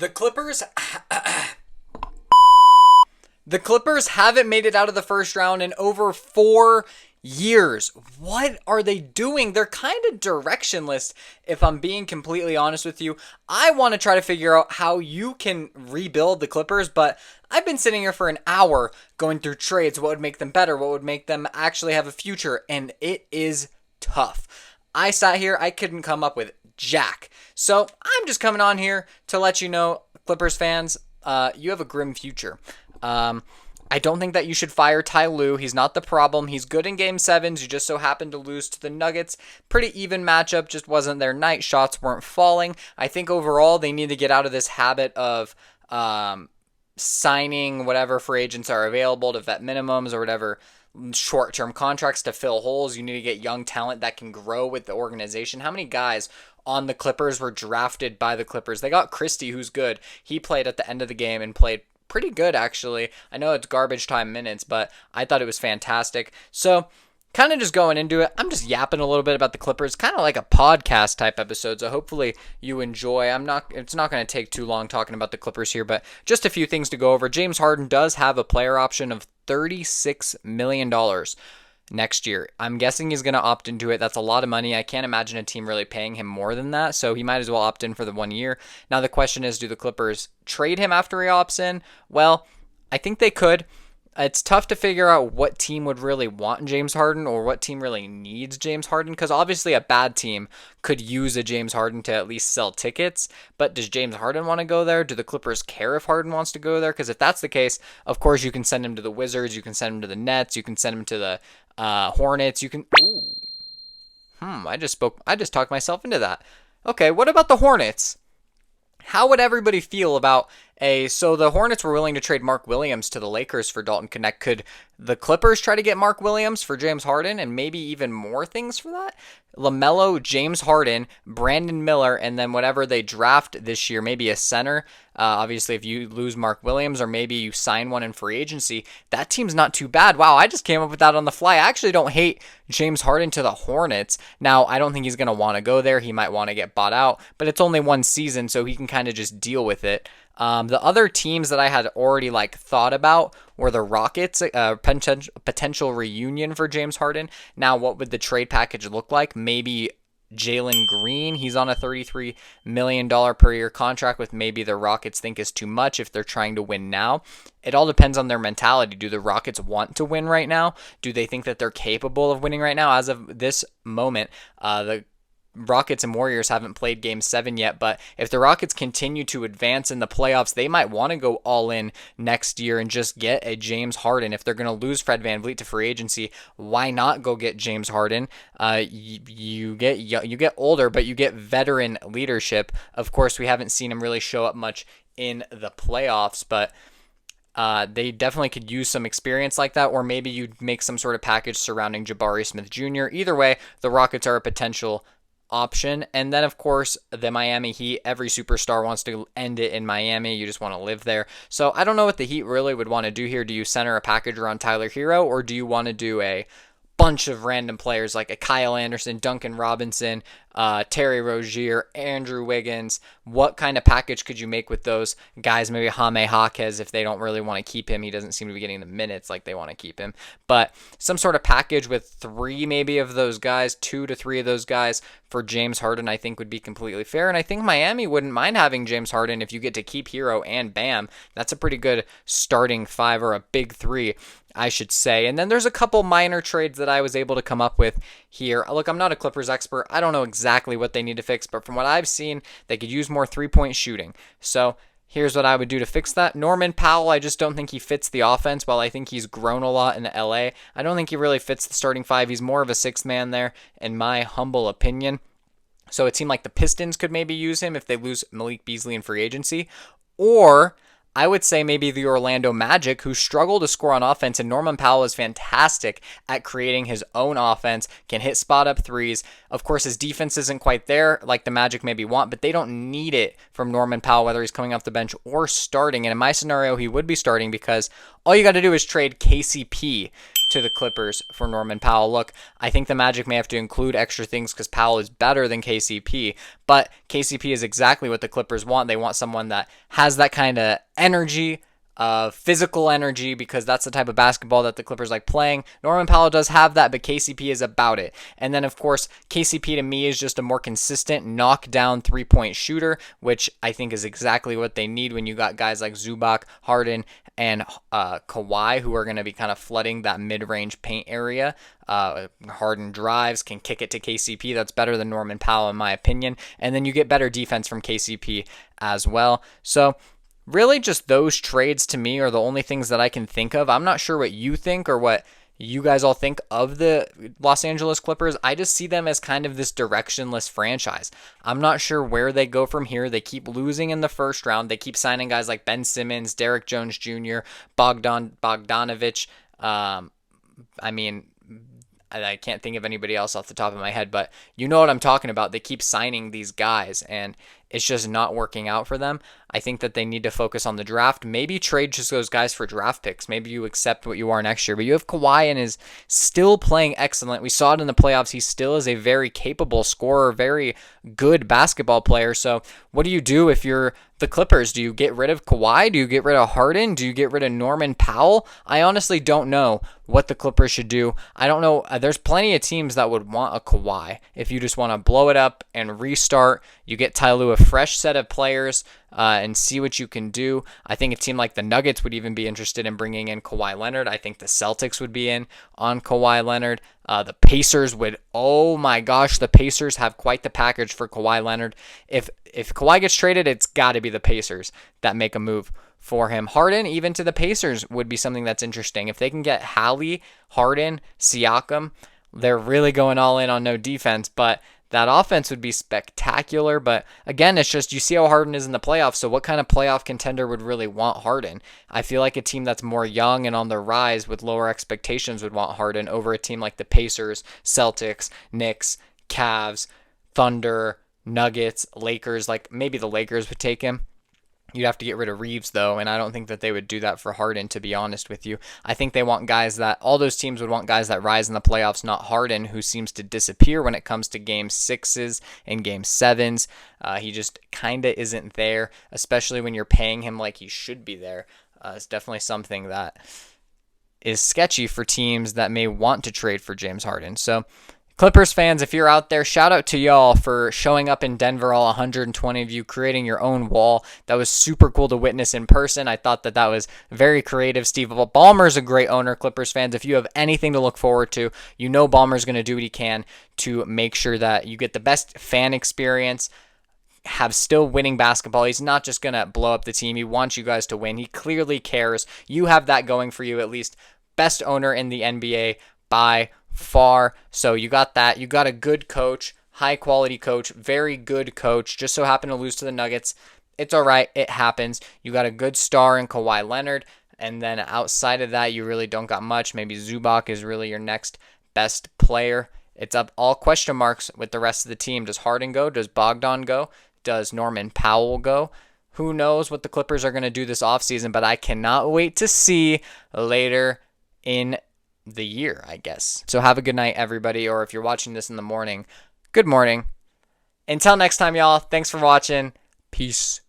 The Clippers The Clippers haven't made it out of the first round in over 4 years. What are they doing? They're kind of directionless, if I'm being completely honest with you. I want to try to figure out how you can rebuild the Clippers, but I've been sitting here for an hour going through trades, what would make them better, what would make them actually have a future, and it is tough. I sat here, I couldn't come up with jack. So I'm just coming on here to let you know, Clippers fans, you have a grim future. I don't think that you should fire Ty Lue. He's not the problem. He's good in Game 7s. You just so happened to lose to the Nuggets. Pretty even matchup. Just wasn't their night. Shots weren't falling. I think overall they need to get out of this habit of signing whatever free agents are available to vet minimums or whatever short-term contracts to fill holes. You need to get young talent that can grow with the organization. How many guys on the Clippers were drafted by the Clippers? They got Christie, who's good. He played at the end of the game and played pretty good, actually. I know it's garbage time minutes, but I thought it was fantastic. So kind of just going into it, I'm just yapping a little bit about the Clippers, kind of like a podcast type episode, so hopefully you enjoy. It's not going to take too long talking about the Clippers here, but just a few things to go over. James Harden does have a player option of $36 million next year. I'm guessing he's going to opt into it. That's a lot of money. I can't imagine a team really paying him more than that, so he might as well opt in for the 1 year. Now the question is, do the Clippers trade him after he opts in? Well, I think they could. It's tough to figure out what team would really want James Harden or what team really needs James Harden, because obviously a bad team could use a James Harden to at least sell tickets, but does James Harden want to go there? Do the Clippers care if Harden wants to go there? Because if that's the case, of course you can send him to the Wizards, you can send him to the Nets, you can send him to the Hornets, you can... I just talked myself into that. Okay, what about the Hornets? How would everybody feel about so the Hornets were willing to trade Mark Williams to the Lakers for Dalton Knecht. Could the Clippers try to get Mark Williams for James Harden and maybe even more things for that? LaMelo, James Harden, Brandon Miller, and then whatever they draft this year, maybe a center. Obviously, if you lose Mark Williams or maybe you sign one in free agency, that team's not too bad. Wow, I just came up with that on the fly. I actually don't hate James Harden to the Hornets. Now, I don't think he's going to want to go there. He might want to get bought out, but it's only one season, so he can kind of just deal with it. The other teams that I had already thought about were the Rockets, potential reunion for James Harden. Now, what would the trade package look like? Maybe Jalen Green. He's on a $33 million per year contract, with maybe the Rockets think is too much if they're trying to win now. It all depends on their mentality. Do the Rockets want to win right now? Do they think that they're capable of winning right now? As of this moment, the Rockets and Warriors haven't played Game 7 yet, but if the Rockets continue to advance in the playoffs, they might want to go all in next year and just get a James Harden. If they're going to lose Fred VanVleet to free agency, why not go get James Harden? You get older, but you get veteran leadership. Of course, we haven't seen him really show up much in the playoffs, but they definitely could use some experience like that, or maybe you'd make some sort of package surrounding Jabari Smith Jr. Either way, the Rockets are a potential option. And then, of course, the Miami Heat. Every superstar wants to end it in Miami. You just want to live there. So I don't know what the Heat really would want to do here. Do you center a package around Tyler Hero, or do you want to do a bunch of random players like a Kyle Anderson, Duncan Robinson, Terry Rozier, Andrew Wiggins? What kind of package could you make with those guys? Maybe Jaime Jaquez, if they don't really want to keep him. He doesn't seem to be getting the minutes like they want to keep him. But some sort of package with 3 maybe of those guys, 2 to 3 of those guys for James Harden, I think would be completely fair. And I think Miami wouldn't mind having James Harden if you get to keep Hero and Bam. That's a pretty good starting 5, or a big 3, I should say. And then there's a couple minor trades that I was able to come up with here. Look, I'm not a Clippers expert. I don't know exactly what they need to fix, but from what I've seen, they could use more 3-point shooting. So here's what I would do to fix that. Norman Powell, I just don't think he fits the offense. While I think he's grown a lot in LA, I don't think he really fits the starting 5. He's more of a 6th man there, in my humble opinion. So it seemed like the Pistons could maybe use him if they lose Malik Beasley in free agency. Or I would say maybe the Orlando Magic, who struggle to score on offense, and Norman Powell is fantastic at creating his own offense, can hit spot-up threes. Of course, his defense isn't quite there like the Magic maybe want, but they don't need it from Norman Powell, whether he's coming off the bench or starting. And in my scenario, he would be starting, because all you got to do is trade KCP to the Clippers for Norman Powell. Look, I think the Magic may have to include extra things because Powell is better than KCP, but KCP is exactly what the Clippers want. They want someone that has that kind of energy, physical energy, because that's the type of basketball that the Clippers like playing. Norman Powell does have that, but KCP is about it. And then, of course, KCP to me is just a more consistent knockdown three-point shooter, which I think is exactly what they need when you got guys like Zubac, Harden, and Kawhi, who are going to be kind of flooding that mid-range paint area. Harden drives, can kick it to KCP. That's better than Norman Powell, in my opinion. And then you get better defense from KCP as well. So really, just those trades to me are the only things that I can think of. I'm not sure what you think or what you guys all think of the Los Angeles Clippers. I just see them as kind of this directionless franchise. I'm not sure where they go from here. They keep losing in the first round. They keep signing guys like Ben Simmons, Derek Jones Jr., Bogdanovich. I mean, I can't think of anybody else off the top of my head, but you know what I'm talking about. They keep signing these guys, and it's just not working out for them. I think that they need to focus on the draft. Maybe trade just those guys for draft picks. Maybe you accept what you are next year. But you have Kawhi and is still playing excellent. We saw it in the playoffs. He still is a very capable scorer, very good basketball player. So what do you do if you're the Clippers? Do you get rid of Kawhi? Do you get rid of Harden? Do you get rid of Norman Powell? I honestly don't know what the Clippers should do. I don't know. There's plenty of teams that would want a Kawhi. If you just want to blow it up and restart, you get Ty Lue a fresh set of players and see what you can do. I think a team like the Nuggets would even be interested in bringing in Kawhi Leonard. I think the Celtics would be in on Kawhi Leonard. The Pacers would, oh my gosh, the Pacers have quite the package for Kawhi Leonard. If Kawhi gets traded, it's got to be the Pacers that make a move for him. Harden, even to the Pacers, would be something that's interesting. If they can get Hallie, Harden, Siakam, they're really going all in on no defense, but that offense would be spectacular. But again, it's just you see how Harden is in the playoffs. So what kind of playoff contender would really want Harden? I feel like a team that's more young and on the rise with lower expectations would want Harden over a team like the Pacers, Celtics, Knicks, Cavs, Thunder, Nuggets, Lakers. Like maybe the Lakers would take him. You'd have to get rid of Reeves, though, and I don't think that they would do that for Harden, to be honest with you. I think they want guys that, all those teams would want guys that rise in the playoffs, not Harden, who seems to disappear when it comes to game 6s and game 7s. He just kind of isn't there, especially when you're paying him like he should be there. It's definitely something that is sketchy for teams that may want to trade for James Harden. So Clippers fans, if you're out there, shout out to y'all for showing up in Denver, all 120 of you, creating your own wall. That was super cool to witness in person. I thought that was very creative. Steve Ballmer's a great owner, Clippers fans. If you have anything to look forward to, you know Ballmer's going to do what he can to make sure that you get the best fan experience, have still winning basketball. He's not just going to blow up the team. He wants you guys to win. He clearly cares. You have that going for you, at least. Best owner in the NBA by far. So you got that. You got a good coach, high quality coach, very good coach. Just so happened to lose to the Nuggets. It's all right. It happens. You got a good star in Kawhi Leonard. And then outside of that, you really don't got much. Maybe Zubac is really your next best player. It's up all question marks with the rest of the team. Does Harden go? Does Bogdan go? Does Norman Powell go? Who knows what the Clippers are going to do this offseason, but I cannot wait to see later in the year, I guess. So have a good night, everybody, or if you're watching this in the morning, good morning. Until next time, y'all, thanks for watching. Peace.